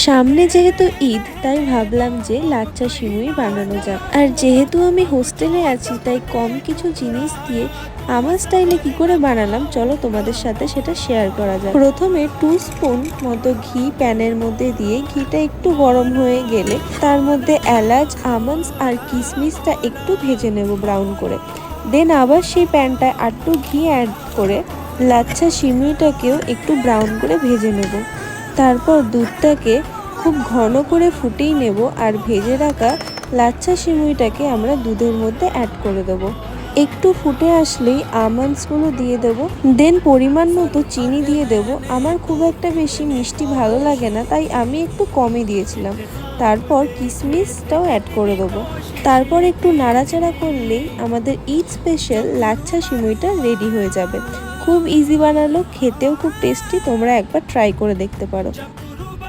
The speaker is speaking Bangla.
সামনে যেহেতু ঈদ, তাই ভাবলাম যে লাচ্ছা সিমুই বানানো যাক। আর যেহেতু আমি হোস্টেলে আছি, তাই কম কিছু জিনিস দিয়ে আমার স্টাইলে কি করে বানালাম, চলো তোমাদের সাথে সেটা শেয়ার করা যাক। প্রথমে 2 স্পুন মতো ঘি প্যানের মধ্যে দিয়ে ঘিটা একটু গরম হয়ে গেলে তার মধ্যে এলাচ, আমন্ডস আর কিশমিশটা একটু ভেজে নেব ব্রাউন করে। দেন আবার সেই প্যানটায় আরেকটু ঘি অ্যাড করে লাচ্ছা সিমুইটাকেও একটু ব্রাউন করে ভেজে নেব। তারপর দুধটাকে খুব ঘন করে ফুটিয়ে নেব আর ভেজে রাখা লাচ্ছা সিমুইটাকে আমরা দুধের মধ্যে অ্যাড করে দেবো। একটু ফুটে আসলেই আমন্ডসগুলো দিয়ে দেব। দেন পরিমাণ মতো চিনি দিয়ে দেব। আমার খুব একটা বেশি মিষ্টি ভালো লাগে না, তাই আমি একটু কমই দিয়েছিলাম। তারপর কিশমিশটাও অ্যাড করে দেবো। তারপর একটু নাড়াচাড়া করলেই আমাদের ঈদ স্পেশাল লাচ্ছা সিমুইটা রেডি হয়ে যাবে। খুব ইজি বানালো, খেতেও খুব টেস্টি। তোমরা একবার ট্রাই করে দেখতে পারো।